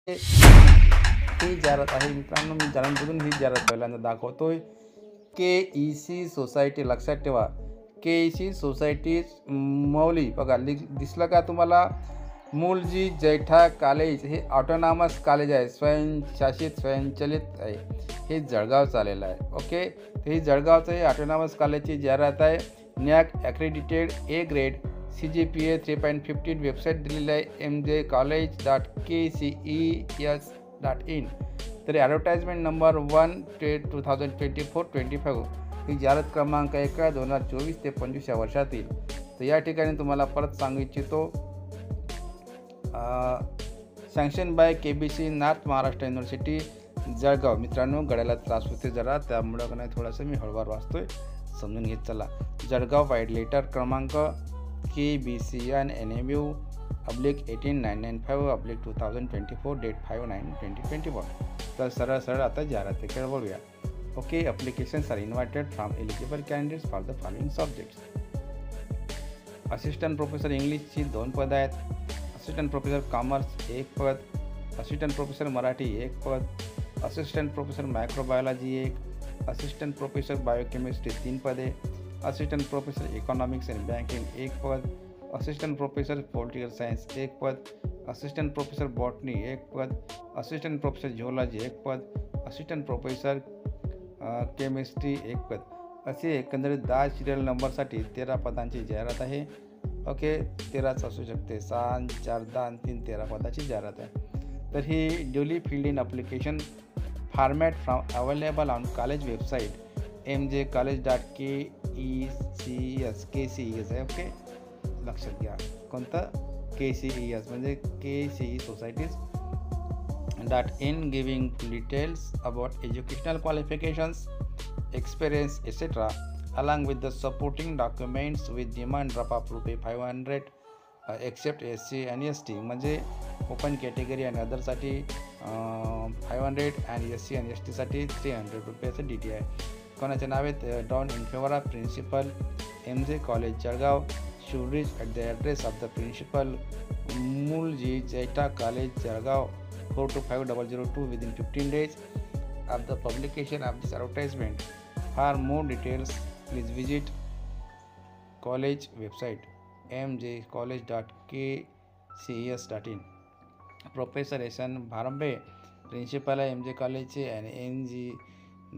ही जाहिरात आहे मित्रांनो. मी जाणून ही जाहिरात पहिल्यांदा दाखवतोय. के सोसायटी लक्षात ठेवा. के सोसायटी मौली बघा दिसलं का तुम्हाला? मूलजी जैठा कॉलेज हे ऑटोनॉमस कॉलेज आहे, स्वयंशासित स्वयंचलित आहे. हे जळगावचं आलेलं आहे. ओके, हे जळगावचं हे ऑटोनॉमस कॉलेजची जाहिरात आहे. NAAC accredited A grade CGPA 3.15 website दिलेली आहे mjcollege.kces.in. तरी ॲडव्हर्टाइजमेंट नंबर 1/2024-25 ही जाहिरात क्रमांक 1/2024 ते 25 या वर्षातील. तर या ठिकाणी तुम्हाला परत सांगू इच्छितो, sanction by KBC north Maharashtra university Jalgaon. मित्रांनो, गळ्याला त्रास होते जरा, त्यामुळं का नाही थोडंसं मी हळूवार वाचतोय, समजून घेत चला. जळगाव वाईड लेटर क्रमांक KBCN NMU/18995/2024 डेट 5/9/2021. तर सरळ आता जाहिरातीकडे वळूया. Okay, applications are invited from eligible candidates for the following subjects. Assistant professor इंग्लिशची 2 पद आहेत. असिस्टंट प्रोफेसर कॉमर्स 1 पद. असिस्टंट प्रोफेसर मराठी 1 पद. Assistant professor microbiology 1. Assistant professor biochemistry 3 पदे. Assistant professor economics and banking 1 पद. असिस्टंट प्रोफेसर पॉलिटिकल सायन्स 1 पद. Assistant professor botany 1 पद. Assistant professor झिओलॉजी 1 पद. असिस्टंट प्रोफेसर केमिस्ट्री 1 पद. असे एकंदरीत 10 सिरियल नंबरसाठी 13 पदांची जाहिरात आहे. ओके, 13च असू शकते, 6, 4, 10, 3, 13 पदाची जाहिरात आहे. तर ही duly filled in application format from available on college website mjcollege.kces आहे. ओके, लक्षात घ्या. कोणतं? KCES म्हणजे KCE societies .in giving details about educational qualifications, experience etc. along with the supporting documents with demand drop of ₹500 except SC and ST. म्हणजे open category आणि अदरसाठी 500 आणि SC आणि STसाठी ₹300 DT आहे. कोणाचे नाव आहेत? Down in favour of principal MJ college Jalgaon should reach at the address of the principal Moolji Jaitha college Jalgaon 42502 within 15 days of the publication of this advertisement. For more details, please visit college website mjcollege.kces.in. Professor एसन Bharambe principal आहे MJ कॉलेजचे आणि NG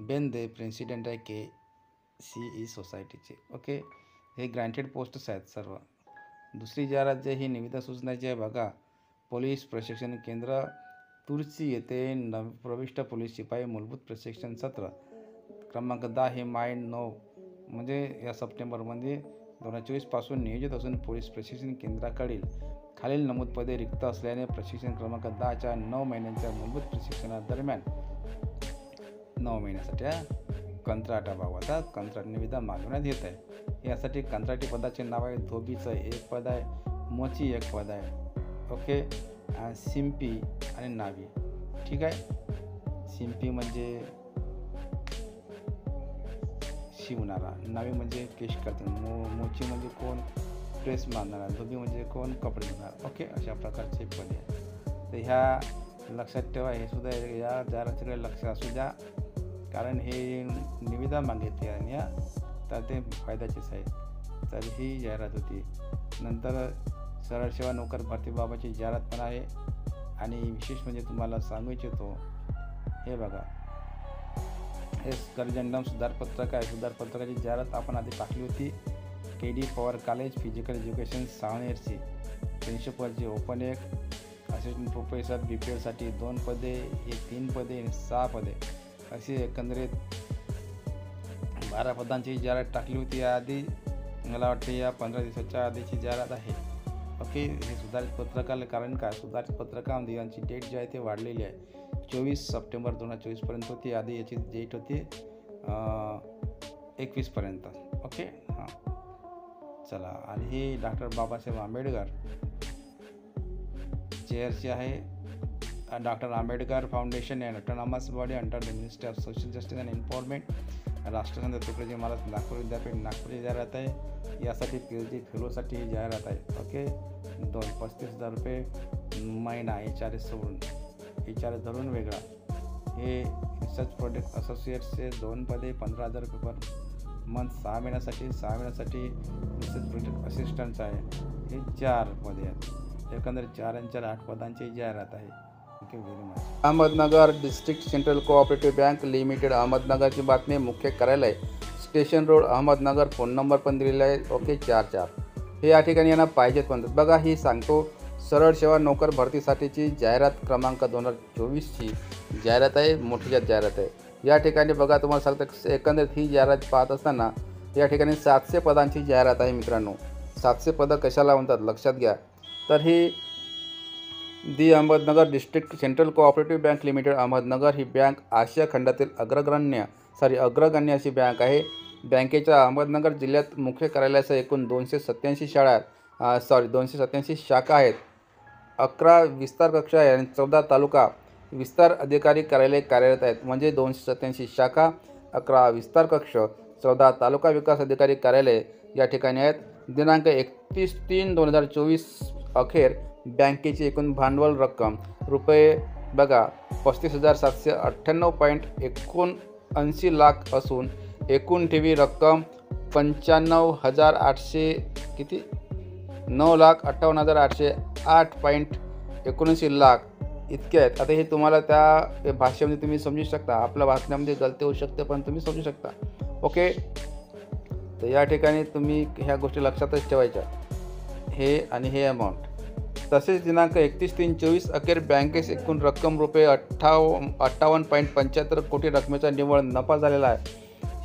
बेंदे president आहे KCE सोसायटीचे. Okay, हे granted posts आहेत सर्व. दुसरी जाहिरात जे ही निविदा सूचनाची आहे बघा. पोलीस प्रशिक्षण केंद्र तुर्ची येथे प्रविष्ट पोलीस शिपाई मूलभूत प्रशिक्षण सत्र क्रमांक 10 हे माय 9 म्हणजे या सप्टेंबरमध्ये 2024 पासून नियोजित असून पोलीस प्रशिक्षण केंद्राकडील खालील नमूद पदे रिक्त असल्याने प्रशिक्षण क्रमांक 10च्या 9 महिन्यांच्या मूलभूत प्रशिक्षणादरम्यान 9 महिन्यासाठी कंत्राटाबाबत कंत्राट निविदा मागवण्यात येत आहे. यासाठी कंत्राटी पदाचे नाव आहे. धोबीचं 1 पद आहे. मोची 1 पद आहे. ओके, सिंपी आणि नावी. ठीक आहे. सिंपी म्हणजे शिवणारा, नावी म्हणजे केश करते, मोची म्हणजे कोण? प्रेस मारणारा, धोबी म्हणजे कोण? कपडे धुणार. ओके, अशा प्रकारचे पदे आहे. तर ह्या लक्षात ठेवा. हे सुद्धा या जाहिरातीकडे लक्ष असू द्या, कारण हे निविदा मागितली आणि तर ते फायद्याचेच आहे. तर ही जाहिरात होती. नंतर सरळ सेवा नोकर भरतीबाबतची जाहिरात पण आहे. आणि विशेष म्हणजे तुम्हाला सांगू इच्छितो, हे बघा, हे करजंडम सुधारपत्रक आहे. सुधारपत्रकाची जाहिरात आपण आधी टाकली होती. KD Pawar college physical education सावनेरची प्रिन्सिपलची ओपन 1. असिस्टंट प्रोफेसर BPLसाठी 2 पदे, हे 3 पदे आणि 6 पदे अशी एकंदरीत 12 पदांची जाहिरात टाकली होती आधी. मला वाटते या 15 दिवसाच्या आधीची जाहिरात आहे. ओके, हे सुधारित पत्रकाला कारण काय? सुधारित पत्रकामध्ये यांची डेट जी आहे ते वाढलेली आहे. 24 सप्टेंबर 2024 होती. आधी याची डेट होती 21 पर्यंत. ओके, हां, चला. आणि ही डॉक्टर बाबासाहेब आंबेडकर चेअरची आहे. Doctor Ambedkar foundation and autonomous body under the ministry of social justice and empowerment. राष्ट्रसंत तुकडोजी महाराज नागपूर विद्यापीठ नागपूरची जाहिरात आहे. यासाठी PhD फेलोसाठी ही जाहिरात आहे. ओके, ₹35,000 महिना HRS सोडून. चार्ज धरून वेगळा. हे रिसर्च प्रोजेक्ट असोसिएट्सचे 2 पदे 15,000 रुपये पर मंथ 6 महिन्यासाठी. 6 महिन्यासाठी रिसर्च प्रोजेक्ट असिस्टंटचं आहे. हे 4 पदे आहेत. एकंदरीत 4 आणि 4 8 पदांची जाहिरात आहे. Thank you very much. Ahmednagar district central cooperative bank limited अहमदनगरची बातमी. मुख्य कार्यालय station road Ahmednagar. Phone number पण दिलेला आहे. ओके 44. हे या ठिकाणी यांना पाहिजेत म्हणतात. बघा ही सांगतो सरळ सेवा नोकर भरतीसाठीची जाहिरात क्रमांक 2024ची जाहिरात आहे. मोठी जाहिरात आहे. या ठिकाणी बघा तुम्हाला सांगतं एकंदरीत ही जाहिरात पाहत असताना या ठिकाणी 700 पदांची जाहिरात आहे मित्रांनो. 700 पदं कशाला म्हणतात लक्षात घ्या. तर ही the Ahmednagar district central cooperative bank limited Ahmednagar ही बँक आशिया खंडातील अग्रगण्य अशी बँक आहे. बँकेच्या अहमदनगर जिल्ह्यात मुख्य कार्यालयासह एकूण 287 शाखा आहेत. 11 विस्तार कक्ष आहे आणि 14 तालुका विस्तार अधिकारी कार्यालय कार्यरत आहेत. म्हणजे 287 शाखा, 11 विस्तार कक्ष, 14 तालुका विकास अधिकारी कार्यालय या ठिकाणी आहेत. दिनांक 31/3/2024 अखेर बँकेची एकूण भांडवल रक्कम रुपये बघा 35,798.79 लाख असून एकूण ठेवी रक्कम 95,800 किती 9,58,808.79 लाख इतके आहेत. आता हे तुम्हाला त्या भाषेमध्ये तुम्ही समजू शकता. आपल्या भाषणामध्ये गलती होऊ शकते पण तुम्ही समजू शकता. ओके. तर या ठिकाणी तुम्ही ह्या गोष्टी लक्षातच ठेवायच्या. हे आणि हे अमाऊंट. तसेच दिनांक 31/3/24 अखेर बँकेस एकूण रक्कम रुपये 58.75 कोटी रकमेचा निव्वळ नफा झालेला आहे.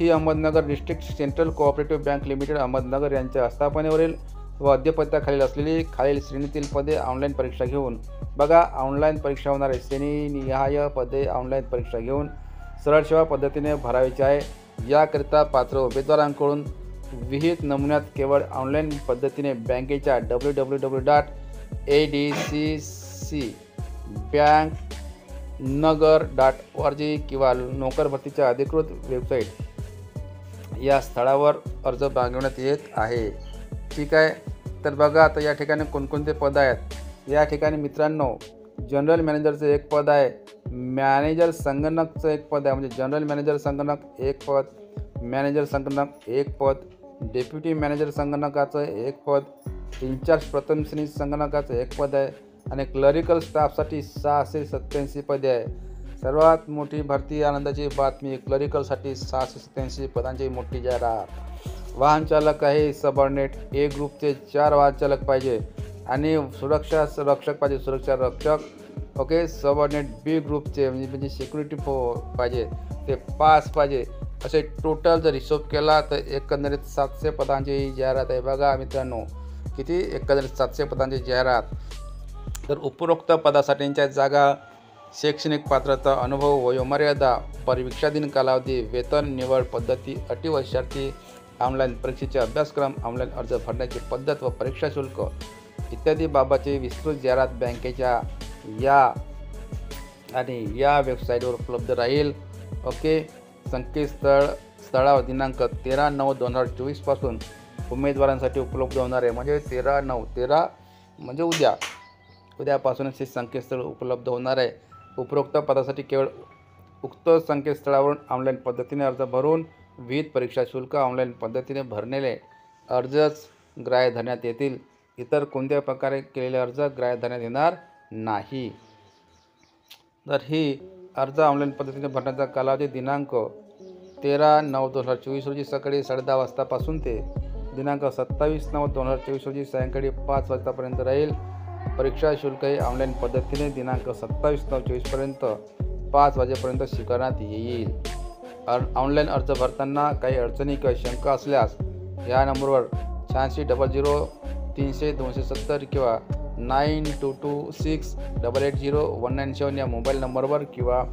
ही Ahmednagar district central cooperative bank limited Ahmednagar यांच्या आस्थापनेवरील व अध्यपत्याखालील असलेली खालील श्रेणीतील पदे ऑनलाईन परीक्षा घेऊन बघा ऑनलाईन परीक्षा होणार आहे. श्रेणीनिहाय पदे ऑनलाईन परीक्षा घेऊन सरळ सेवा पद्धतीने भरायची आहे. याकरिता पात्र उमेदवारांकडून विहित नमुन्यात केवळ ऑनलाईन पद्धतीने बँकेच्या www.adcbank.org किंवा नोकर भरतीच्या अधिकृत वेबसाईट या स्थळावर अर्ज मागवण्यात येत आहे. ठीक आहे. तर बघा आता या ठिकाणी कोणकोणते पद आहेत. या ठिकाणी मित्रांनो जनरल मॅनेजरचं एक पद आहे. मॅनेजर संगणकचं एक पद आहे. म्हणजे जनरल मॅनेजर संगणक एक पद, मॅनेजर संगणक एक पद, डेप्युटी मॅनेजर संगणकाचं एक पद, इन्चार्ज प्रथम श्रेणी संगणकाचं एक पद आहे आणि क्लरिकल स्टाफसाठी 687 पदे आहे. सर्वात मोठी भरती आनंदाची बातमी. क्लरिकलसाठी 687 पदांची मोठी जाहिरात. वाहन चालक आहे सबऑर्डिनेट ए ग्रुपचे 4 वाहन चालक पाहिजे आणि सुरक्षा रक्षक पाहिजे, सुरक्षा रक्षक. ओके. सबऑर्डिनेट बी ग्रुपचे म्हणजे सिक्युरिटी पाहिजे ते 5 पाहिजे. असे टोटल जर हिशोब केला तर एकंदरीत 700 पदांची जाहिरात आहे. बघा मित्रांनो किती एकंदरीत 700 पदांची जाहिरात. तर उपरोक्त पदासाठीच्या जागा, शैक्षणिक पात्रता, अनुभव, वयोमर्यादा, परीक्षाधीन कालावधी, वेतन, निवड पद्धती, अटी व शर्ती, ऑनलाईन परीक्षेचे अभ्यासक्रम, ऑनलाईन अर्ज भरण्याची पद्धत व परीक्षा शुल्क इत्यादी बाबतची विस्तृत जाहिरात बँकेच्या या वेबसाईटवर उपलब्ध राहील. ओके. स्थळावर दिनांक 13/9/2024 पासून उमेदवारांसाठी उपलब्ध होणार आहे. म्हणजे 13/9 म्हणजे उद्यापासूनच हे संकेतस्थळ उपलब्ध होणार आहे. उपरोक्त पदासाठी केवळ उक्त संकेतस्थळावरून ऑनलाईन पद्धतीने अर्ज भरून विविध परीक्षा शुल्क ऑनलाईन पद्धतीने भरलेले अर्जच ग्राह्य धरण्यात येतील. इतर कोणत्या प्रकारे केलेले अर्ज ग्राह्य धरण्यात येणार नाही. तर ही अर्ज ऑनलाईन पद्धतीने भरण्याचा कालावधी दिनांक 13/9/2024 रोजी सकाळी 10:30 वाजतापासून ते दिनांक 27/9/2024 रोजी सायंकाळी 5 वाजतापर्यंत राहील. परीक्षा शुल्क हे ऑनलाईन पद्धतीने दिनांक 27/9/24 पर्यंत 5 वाजेपर्यंत स्वीकारण्यात येईल. ऑनलाईन अर्ज भरताना काही अडचणी किंवा शंका असल्यास या नंबरवर 8600-300-270 किंवा 9226880197 या मोबाईल नंबरवर किंवा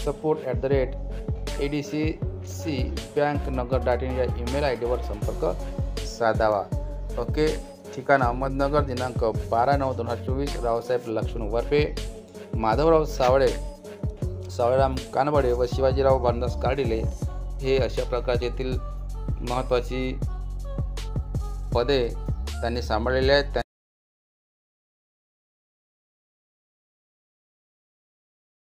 support@adcbank.nagar.in या ईमेल आय डीवर संपर्क साधावा. ओके. ठिकाण अहमदनगर. दिनांक 12/9/2024. रावसाहेब लक्ष्मण वरपे, माधवराव सावळे, सावळेराम कानबडे व शिवाजीराव भानदास कार्डिले हे अशा प्रकारचे येथील महत्त्वाची पदे त्यांनी सांभाळलेली आहेत.